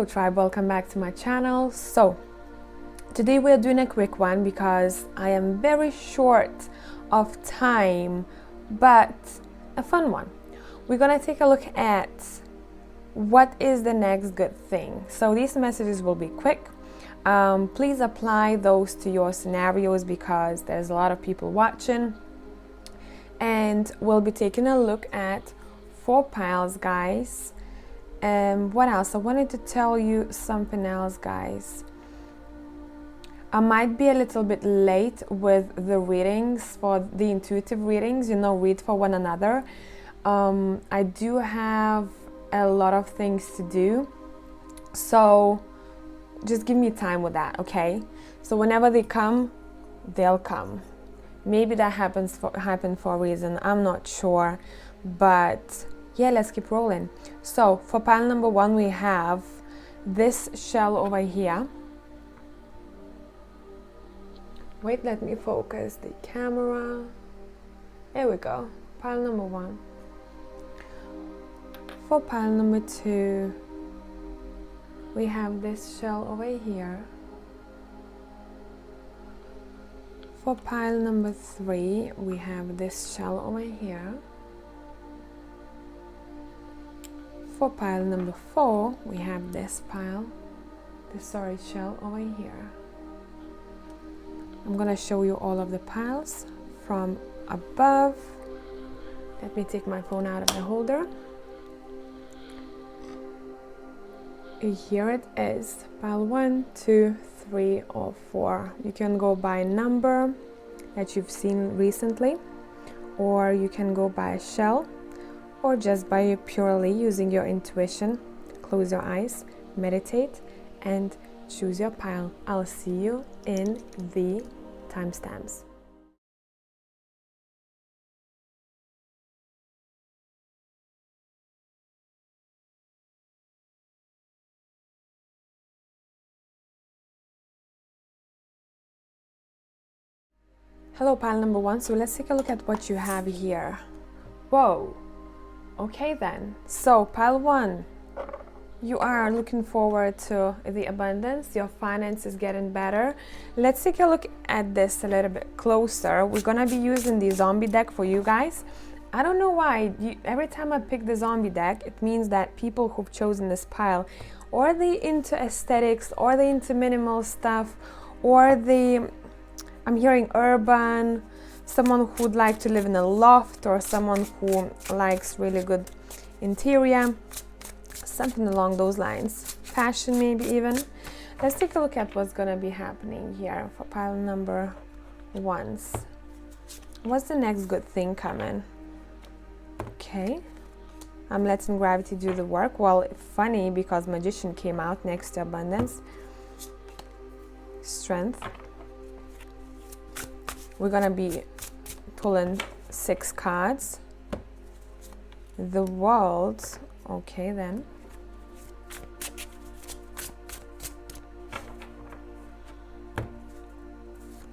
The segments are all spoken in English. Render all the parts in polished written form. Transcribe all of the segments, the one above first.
tribe, welcome back to my channel. So today we're doing a quick one because I am very short of time, but a fun one. We're gonna take a look at what is the next good thing. So these messages will be quick. Please apply those to your scenarios because there's a lot of people watching, and we'll be taking a look at 4 piles, guys. What else? I wanted to tell you something else, guys. I might be a little bit late with the readings for the intuitive readings, read for one another. I do have a lot of things to do, so just give me time with that, okay? So whenever they come, they'll come. Maybe that happened for a reason, I'm not sure, but yeah, let's keep rolling. So for pile number 1, we have this shell over here. Wait, let me focus the camera. There we go. Pile number 1. For pile number 2, we have this shell over here. For pile number 3, we have this shell over here. For pile number 4, we have this shell over here. I'm gonna show you all of the piles from above. Let me take my phone out of the holder. Here it is, pile 1, 2, 3, or 4. You can go by number that you've seen recently, or you can go by a shell, or just by purely using your intuition. Close your eyes, meditate, and choose your pile. I'll see you in the timestamps. Hello, pile number 1. So let's take a look at what you have here. Whoa. Okay then. So pile 1, you are looking forward to the abundance. Your finance is getting better. Let's take a look at this a little bit closer. We're gonna be using the zombie deck for you guys. I don't know why every time I pick the zombie deck, it means that people who've chosen this pile, or they into aesthetics, or they into minimal stuff, or I'm hearing urban, someone who would like to live in a loft, or someone who likes really good interior, something along those lines. Fashion, maybe even. Let's take a look at what's gonna be happening here for pile number 1. What's the next good thing coming? Okay, I'm letting gravity do the work. Well, funny because Magician came out next to abundance. Strength. We're gonna be pulling 6 cards. The World. Okay then.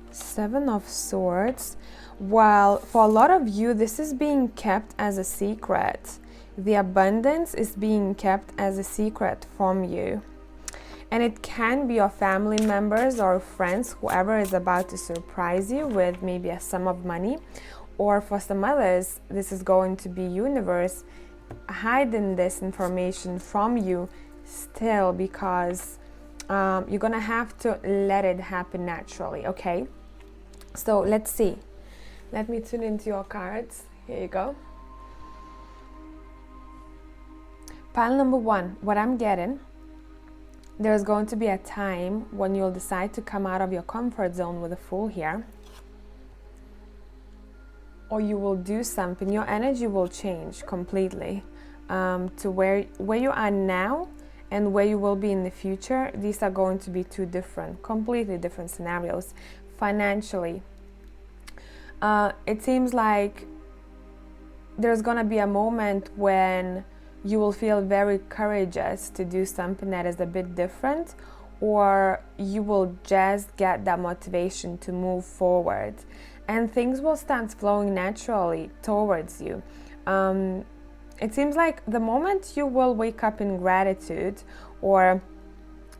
Seven of Swords. Well, for a lot of you, this is being kept as a secret. The abundance is being kept as a secret from you. And it can be your family members or friends, whoever is about to surprise you with maybe a sum of money. Or for some others, this is going to be universe hiding this information from you still, because you're gonna have to let it happen naturally, okay? So let's see. Let me tune into your cards. Here you go. Pile number 1, what I'm getting, there's going to be a time when you'll decide to come out of your comfort zone with a Fool here. Or you will do something, your energy will change completely to where you are now and where you will be in the future. These are going to be 2 completely different scenarios. Financially, it seems like there's gonna be a moment when you will feel very courageous to do something that is a bit different, or you will just get that motivation to move forward, and things will start flowing naturally towards you. It seems like the moment you will wake up in gratitude, or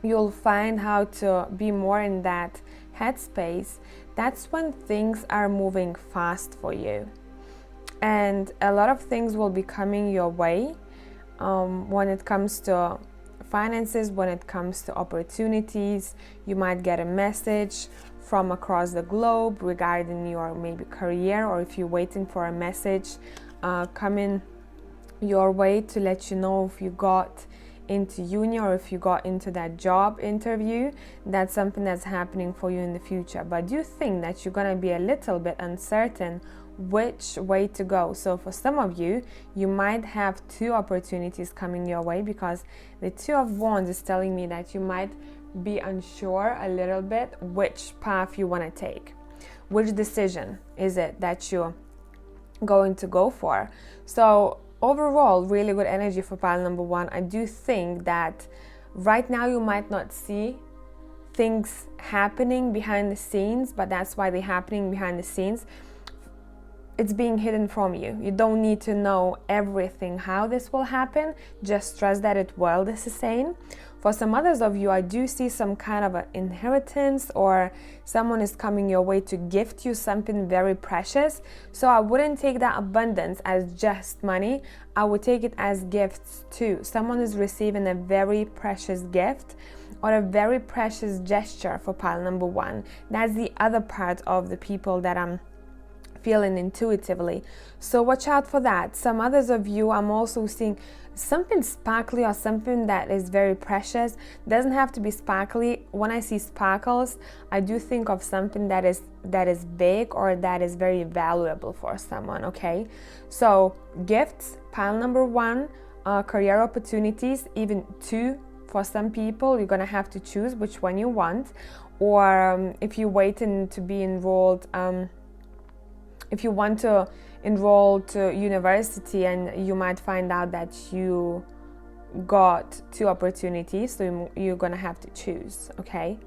you'll find how to be more in that headspace, that's when things are moving fast for you. And a lot of things will be coming your way when it comes to finances, when it comes to opportunities. You might get a message from across the globe regarding your maybe career, or if you're waiting for a message coming your way to let you know if you got into uni or if you got into that job interview. That's something that's happening for you in the future. But do think that you're going to be a little bit uncertain which way to go. So for some of you, you might have two opportunities coming your way, because the Two of Wands is telling me that you might be unsure a little bit which path you want to take. Which decision is it that you're going to go for? So overall, really good energy for pile number one. I do think that right now you might not see things happening behind the scenes, but that's why they're happening behind the scenes. It's being hidden from you. You don't need to know everything how this will happen. Just trust that it will, this is saying. For some others of you, I do see some kind of an inheritance, or someone is coming your way to gift you something very precious. So I wouldn't take that abundance as just money. I would take it as gifts too. Someone is receiving a very precious gift or a very precious gesture for pile number one. That's the other part of the people that I'm feeling intuitively. So watch out for that. Some others of you, I'm also seeing something sparkly or something that is very precious. Doesn't have to be sparkly. When I see sparkles, I do think of something that is big or that is very valuable for someone. Okay, so gifts, pile number one, career opportunities, even two. For some people, you're gonna have to choose which one you want. Or if you're waiting to be enrolled, if you want to enroll to university, and you might find out that you got two opportunities, so you're gonna have to choose. Okay,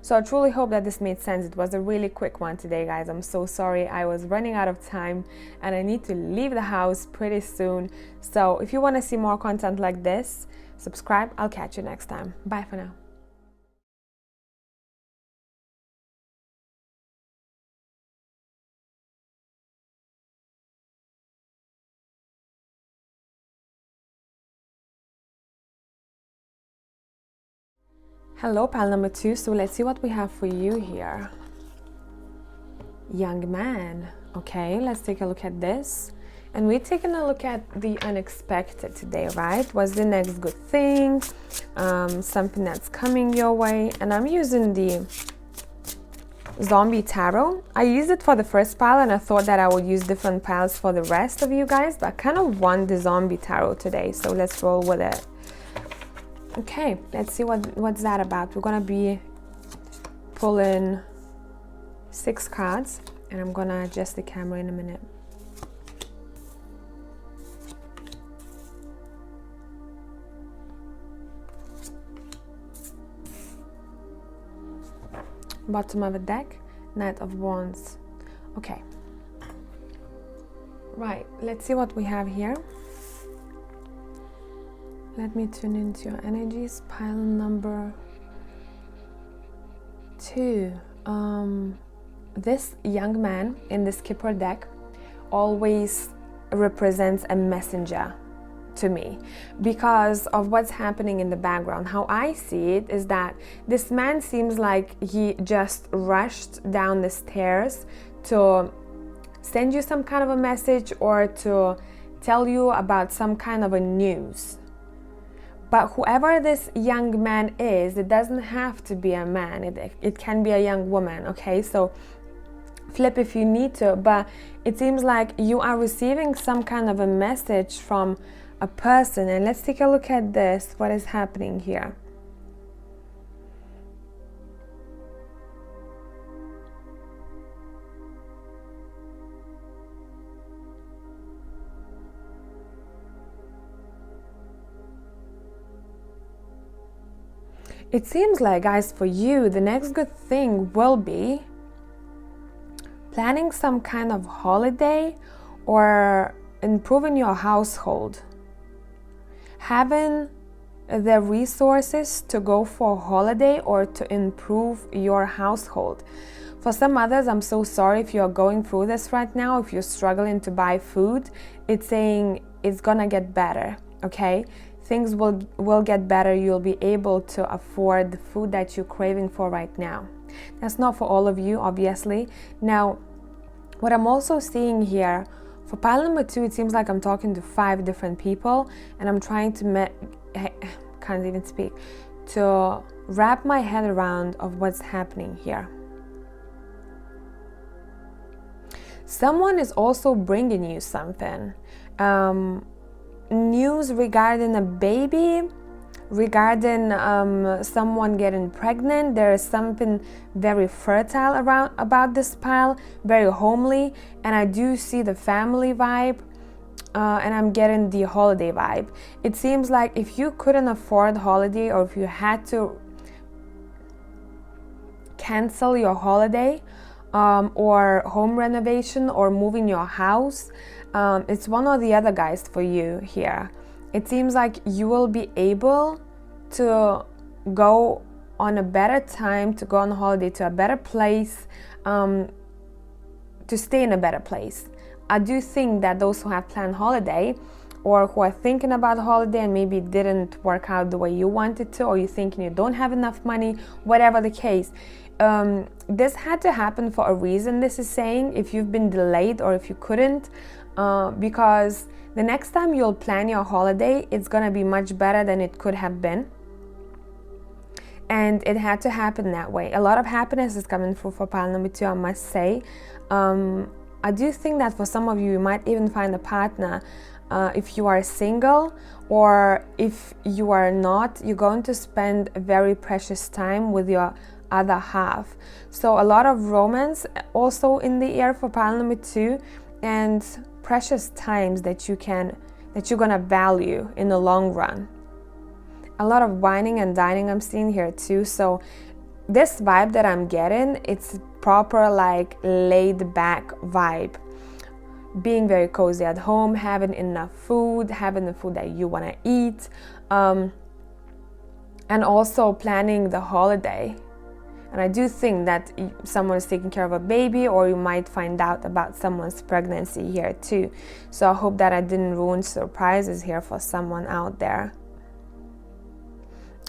so I truly hope that this made sense. It was a really quick one today, guys. I'm so sorry, I was running out of time and I need to leave the house pretty soon. So if you want to see more content like this, subscribe. I'll catch you next time. Bye for now. Hello, pile number two. So let's see what we have for you here. Young man. Okay, let's take a look at this. And we're taking a look at the unexpected today, right? What's the next good thing? Something that's coming your way. And I'm using the Zombie Tarot. I used it for the first pile, and I thought that I would use different piles for the rest of you guys, but I kind of want the Zombie Tarot today, so let's roll with it. Okay, let's see what's that about. We're gonna be pulling 6 cards, and I'm gonna adjust the camera in a minute. Bottom of the deck, Knight of Wands. Okay, right, let's see what we have here. Let me tune into your energies. Pile number 2. This young man in the Skipper deck always represents a messenger to me, because of what's happening in the background. How I see it is that this man seems like he just rushed down the stairs to send you some kind of a message or to tell you about some kind of a news. But whoever this young man is, it doesn't have to be a man. It can be a young woman, okay? So flip if you need to, but it seems like you are receiving some kind of a message from a person. And let's take a look at this. What is happening here? It seems like, guys, for you, the next good thing will be planning some kind of holiday or improving your household. Having the resources to go for a holiday or to improve your household. For some others, I'm so sorry if you're going through this right now, if you're struggling to buy food, it's saying it's gonna get better, okay? Things will get better. You'll be able to afford the food that you're craving for right now. That's not for all of you, obviously. Now, what I'm also seeing here, for pile number 2, it seems like I'm talking to 5 different people, and I'm trying to can't even speak, to wrap my head around of what's happening here. Someone is also bringing you something. News regarding a baby, regarding someone getting pregnant. There is something very fertile about this pile, very homely, and I do see the family vibe, and I'm getting the holiday vibe. It seems like if you couldn't afford holiday, or if you had to cancel your holiday, or home renovation, or moving your house, it's one or the other, guys, for you here. It seems like you will be able to go on a better time, to go on holiday to a better place, to stay in a better place. I do think that those who have planned holiday, or who are thinking about holiday and maybe it didn't work out the way you wanted to, or you're thinking you don't have enough money, whatever the case, this had to happen for a reason. This is saying if you've been delayed or if you couldn't, because the next time you'll plan your holiday, it's gonna be much better than it could have been. And it had to happen that way. A lot of happiness is coming through for pile number 2, I must say. I do think that for some of you, you might even find a partner. If you are single, or if you are not, you're going to spend a very precious time with your other half. So a lot of romance also in the air for pile number 2, and precious times that you're gonna value in the long run. A lot of whining and dining I'm seeing here too. So this vibe that I'm getting, it's proper like laid back vibe. Being very cozy at home, having enough food, having the food that you want to eat, and also planning the holiday. And I do think that someone is taking care of a baby, or you might find out about someone's pregnancy here too. So I hope that I didn't ruin surprises here for someone out there.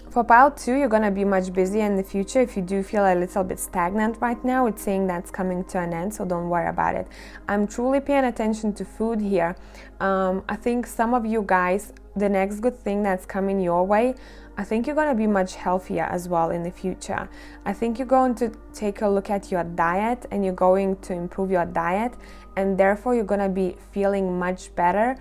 For pile 2, you're going to be much busier in the future. If you do feel a little bit stagnant right now, it's saying that's coming to an end, so don't worry about it. I'm truly paying attention to food here. I think some of you guys, the next good thing that's coming your way, I think you're going to be much healthier as well in the future. I think you're going to take a look at your diet, and you're going to improve your diet, and therefore you're going to be feeling much better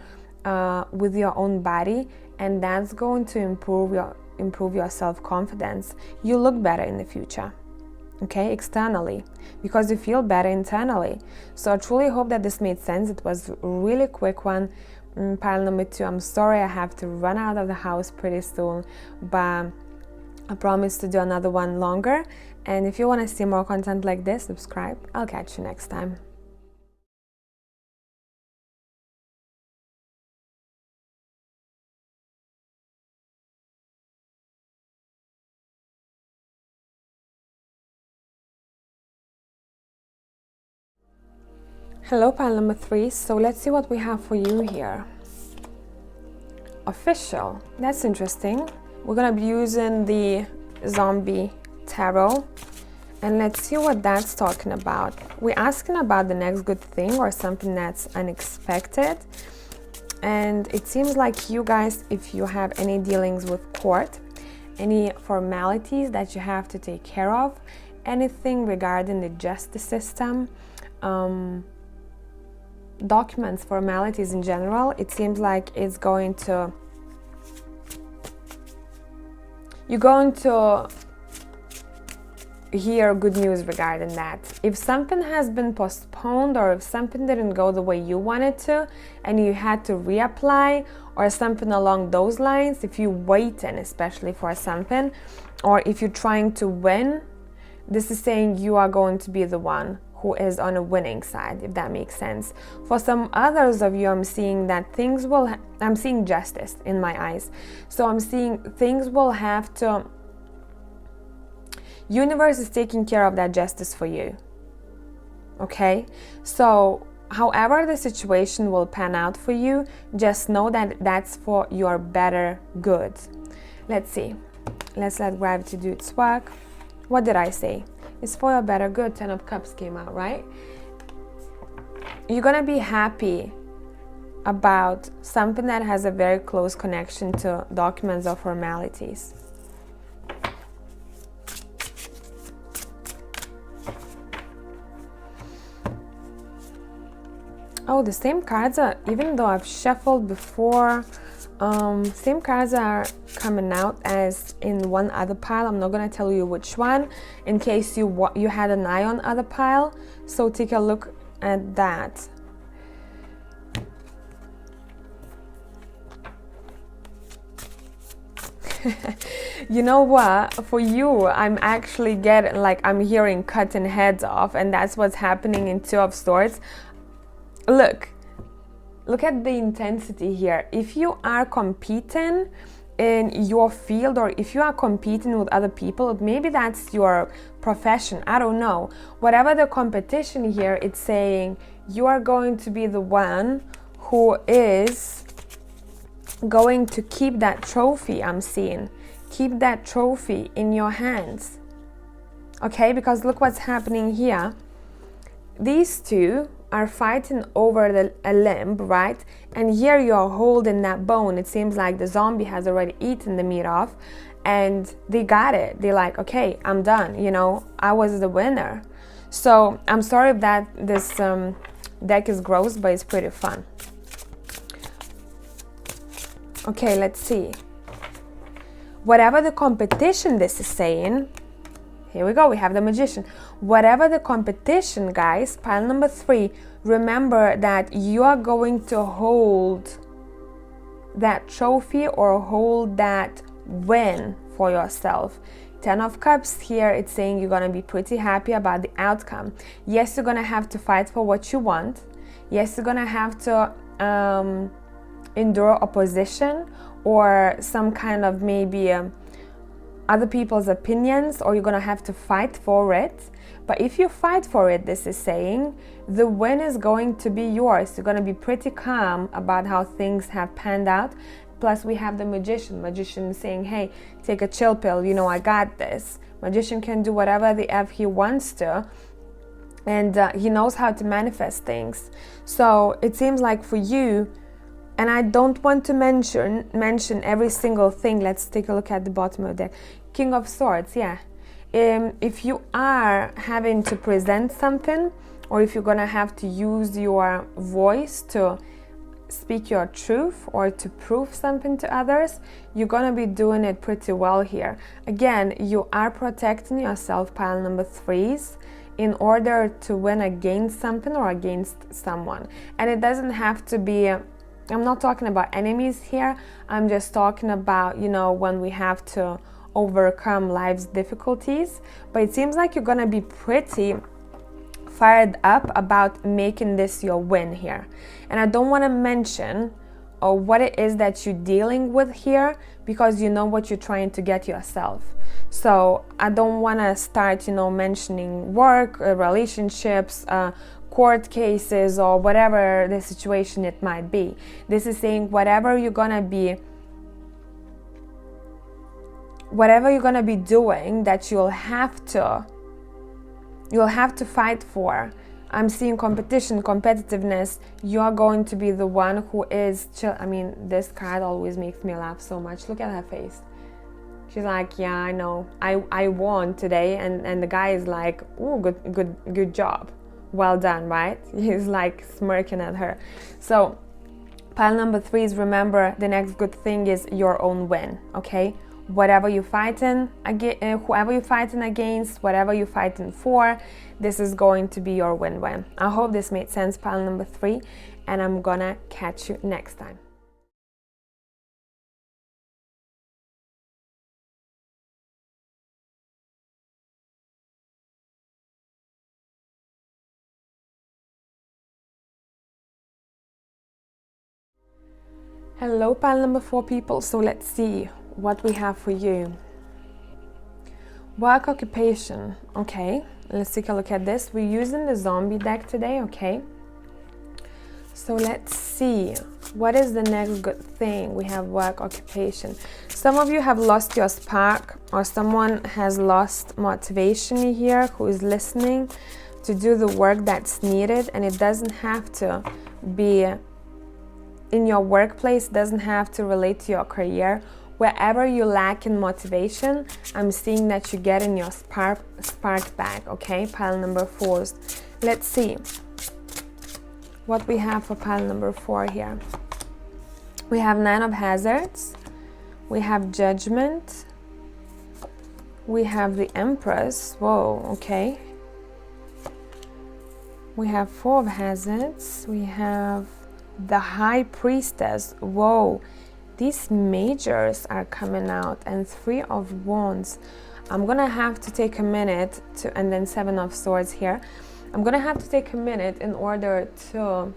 with your own body, and that's going to improve your self-confidence. You look better in the future, okay, externally, because you feel better internally. So I truly hope that this made sense. It was a really quick one. Pile number 2, I'm sorry I have to run out of the house pretty soon, but I promise to do another one longer. And if you want to see more content like this, subscribe. I'll catch you next time. Hello, pile number 3. So let's see what we have for you here. Official. That's interesting. We're gonna be using the zombie tarot, and let's see what that's talking about. We're asking about the next good thing or something that's unexpected. And it seems like you guys, if you have any dealings with court, any formalities that you have to take care of, anything regarding the justice system, documents, formalities in general, it seems like you're going to hear good news regarding that. If something has been postponed, or if something didn't go the way you wanted to and you had to reapply, or something along those lines, if you're waiting especially for something, or if you're trying to win, this is saying you are going to be the one who is on a winning side, if that makes sense. For some others of you, I'm seeing that I'm seeing justice in my eyes. So I'm seeing things will have to, universe is taking care of that justice for you. Okay? So however the situation will pan out for you, just know that that's for your better good. Let's see. Let's let gravity do its work. What did I say? It's for your better good. 10 of Cups came out, right? You're gonna be happy about something that has a very close connection to documents or formalities. Oh, the same cards are, even though I've shuffled before, same cards are coming out as in one other pile. I'm not going to tell you which one in case you had an eye on other pile. So take a look at that. You know what? For you, I'm actually getting, like, I'm hearing cutting heads off, and that's what's happening in Two of Swords. Look at the intensity here. If you are competing in your field, or if you are competing with other people, maybe that's your profession, I don't know. Whatever the competition here, it's saying you are going to be the one who is going to keep that trophy. I'm seeing, keep that trophy in your hands. Okay, because look what's happening here. These two are fighting over a limb, right? And here you're holding that bone. It seems like the zombie has already eaten the meat off, and they got it. They're like, okay, I'm done. You know, I was the winner. So I'm sorry if this deck is gross, but it's pretty fun. Okay, let's see. Whatever the competition this is saying, here we go, we have the Magician. Whatever the competition, guys, pile number 3, remember that you are going to hold that trophy or hold that win for yourself. 10 of Cups here, it's saying you're going to be pretty happy about the outcome. Yes, you're going to have to fight for what you want. Yes, you're going to have to endure opposition or some kind of maybe other people's opinions, or you're gonna have to fight for it. But if you fight for it, this is saying the win is going to be yours. You're gonna be pretty calm about how things have panned out. Plus we have the Magician saying, hey, take a chill pill, you know, I got this. Magician can do whatever the F he wants to, and he knows how to manifest things. So it seems like for you, and I don't want to mention every single thing. Let's take a look at the bottom of the deck. King of Swords, yeah. If you are having to present something, or if you're gonna have to use your voice to speak your truth or to prove something to others, you're gonna be doing it pretty well here. Again, you are protecting yourself, pile number 3s, in order to win against something or against someone. And it doesn't have to be, I'm not talking about enemies here, I'm just talking about, you know, when we have to overcome life's difficulties. But it seems like you're gonna be pretty fired up about making this your win here. And I don't want to mention what it is that you're dealing with here, because you know what you're trying to get yourself. So I don't want to start, you know, mentioning work, relationships, court cases, or whatever the situation it might be. This is saying whatever you're gonna be doing that you'll have to fight for. I'm seeing competition, competitiveness. You're going to be the one who is chill. I mean, this card always makes me laugh so much. Look at her face. She's like, yeah, I know, I won today, and the guy is like, ooh, good job, well done, right? He's like smirking at her. So pile number 3s, remember, the next good thing is your own win. Okay, whatever you're fighting against, whoever you're fighting against, whatever you're fighting for, this is going to be your win-win. I hope this made sense, pile number 3, and I'm gonna catch you next time. Hello, pile number 4 people. So let's see what we have for you. Work occupation. Okay, let's take a look at this. We're using the zombie deck today, okay? So let's see, what is the next good thing? We have work occupation. Some of you have lost your spark, or someone has lost motivation here who is listening to do the work that's needed, and it doesn't have to be in your workplace, doesn't have to relate to your career. Wherever you lack in motivation, I'm seeing that you get in your spark back, okay? Pile number 4s. Let's see what we have for pile number 4 here. We have 9 of Hazards, we have Judgment, we have the Empress. Whoa, okay. We have 4 of Hazards, we have the High Priestess. Whoa, these majors are coming out, and 3 of Wands. I'm gonna have to take a minute to, and then 7 of Swords here. I'm gonna have to take a minute in order to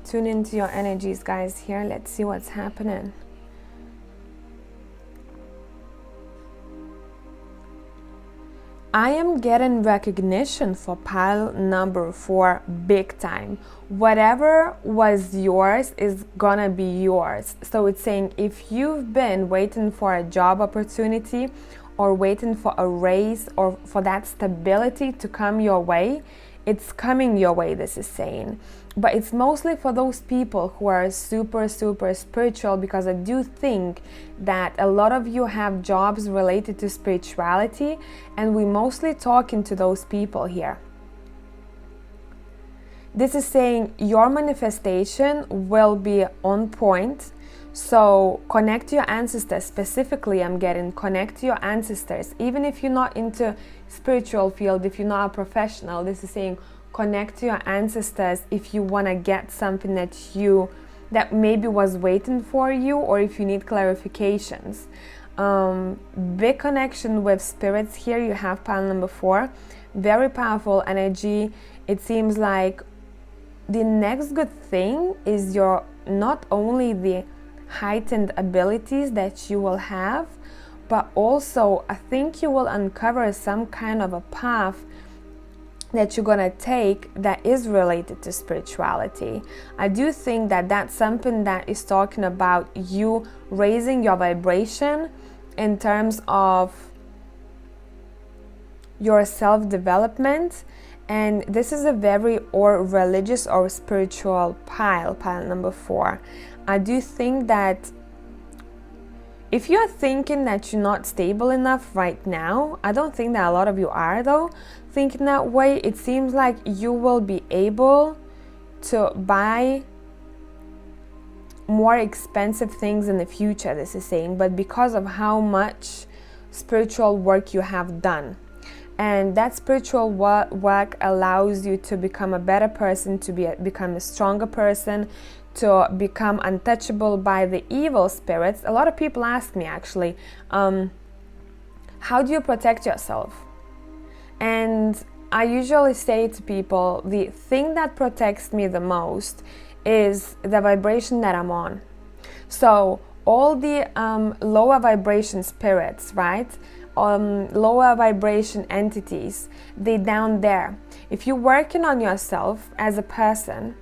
tune into your energies, guys, here. Let's see what's happening. I am getting recognition for pile number 4 big time. Whatever was yours is gonna be yours. So it's saying if you've been waiting for a job opportunity or waiting for a raise or for that stability to come your way, it's coming your way, this is saying. But it's mostly for those people who are super spiritual, because I do think that a lot of you have jobs related to spirituality, and we're mostly talking to those people here. This is saying your manifestation will be on point. So connect to your ancestors. Specifically, I'm getting connect to your ancestors. Even if you're not into spiritual field, if you're not a professional, this is saying connect to your ancestors if you want to get something that maybe was waiting for you, or if you need clarifications. Big connection with spirits here. You have pile number 4. Very powerful energy. It seems like the next good thing is your not only the heightened abilities that you will have, but also I think you will uncover some kind of a path that you're gonna take that is related to spirituality. I do think that that's something that is talking about you raising your vibration in terms of your self-development, and this is a very or religious or spiritual pile number 4. I do think that if you're thinking that you're not stable enough right now, I don't think that a lot of you are though thinking that way. It seems like you will be able to buy more expensive things in the future, this is saying, but because of how much spiritual work you have done. And that spiritual work allows you to become a better person, to become a stronger person, to become untouchable by the evil spirits. A lot of people ask me actually, how do you protect yourself? And I usually say to people, the thing that protects me the most is the vibration that I'm on. So all the lower vibration spirits, right? Lower vibration entities, they down there. If you're working on yourself as a person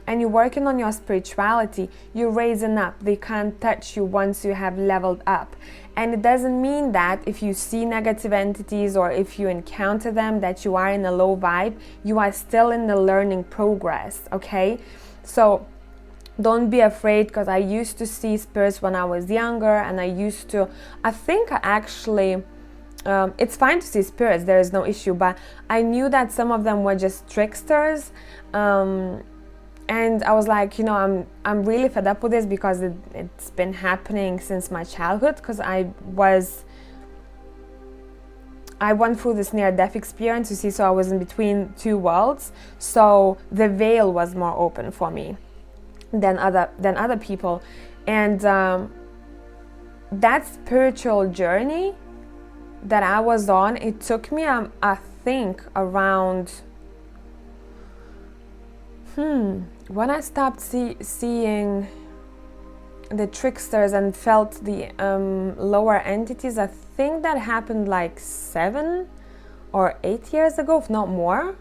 and you're working on your spirituality, you're raising up. They can't touch you once you have leveled up. And it doesn't mean that if you see negative entities or if you encounter them that you are in a low vibe. You are still in the learning progress, okay? So don't be afraid, because I used to see spirits when I was younger, and I think I actually it's fine to see spirits, there is no issue, but I knew that some of them were just tricksters, and I was like, I'm really fed up with this, because it's been happening since my childhood, because I went through this near-death experience, you see, so I was in between 2 worlds, so the veil was more open for me than other people, and that spiritual journey that I was on, it took me, I think, around, when I stopped seeing the tricksters and felt the lower entities. I think that happened like 7 or 8 years ago, if not more.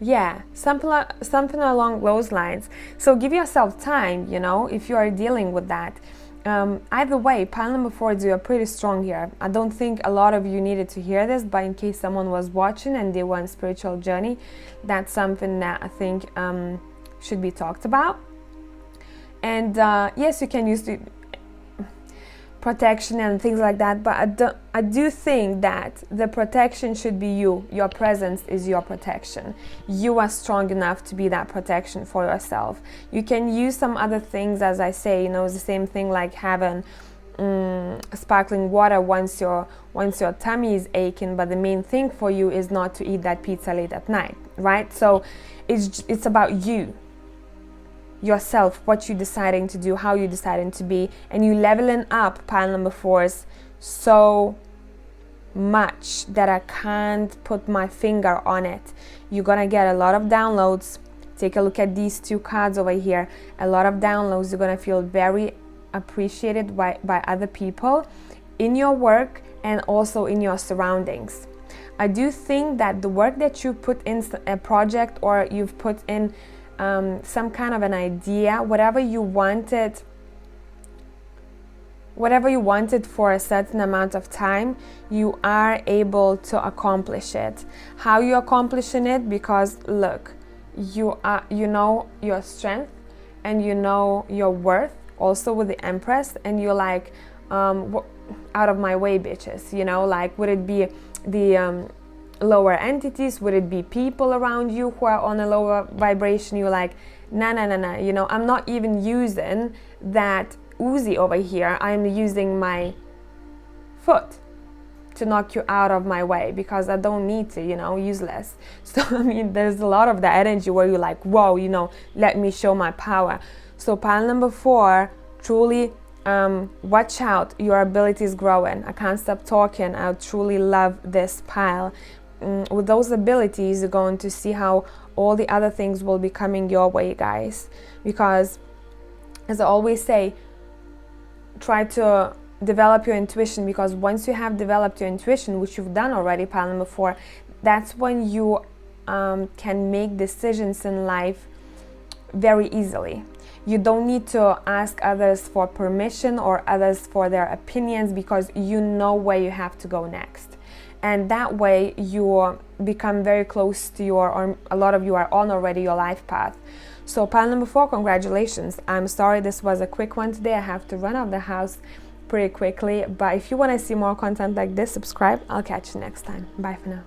Yeah, something along those lines. So give yourself time, you know, if you are dealing with that. Either way, pile number 4, you are pretty strong here. I don't think a lot of you needed to hear this, but in case someone was watching and they were on spiritual journey, that's something that I think should be talked about. And yes, you can use the protection and things like that, but I do think that the protection should be you. Your presence is your protection. You are strong enough to be that protection for yourself. You can use some other things, as I say, you know, it's the same thing like having sparkling water once your tummy is aching, but the main thing for you is not to eat that pizza late at night, right? So it's about you, yourself, what you're deciding to do, how you're deciding to be, and you leveling up pile number 4s so much that I can't put my finger on it. You're gonna get a lot of downloads. Take a look at these 2 cards over here. A lot of downloads. You're gonna feel very appreciated by other people in your work and also in your surroundings. I do think that the work that you put in a project, or you've put in some kind of an idea, whatever you wanted for a certain amount of time, you are able to accomplish it. How you accomplishing it? Because look, you know your strength and you know your worth, also with the Empress, and you're like, out of my way, bitches, you know, like, would it be the lower entities, would it be people around you who are on a lower vibration? You're like, nah, you know, I'm not even using that Uzi over here. I'm using my foot to knock you out of my way because I don't need to, you know, useless. So I mean, there's a lot of that energy where you're like, whoa, you know, let me show my power. So pile number 4, truly watch out, your ability is growing. I can't stop talking. I truly love this pile. With those abilities, you're going to see how all the other things will be coming your way, guys. Because, as I always say, try to develop your intuition, because once you have developed your intuition, which you've done already, pile number 4, that's when you can make decisions in life very easily. You don't need to ask others for permission or others for their opinions, because you know where you have to go next. And that way you become very close to or a lot of you are on already your life path. So pile number 4, congratulations. I'm sorry this was a quick one today. I have to run out of the house pretty quickly, but if you want to see more content like this, subscribe. I'll catch you next time. Bye for now.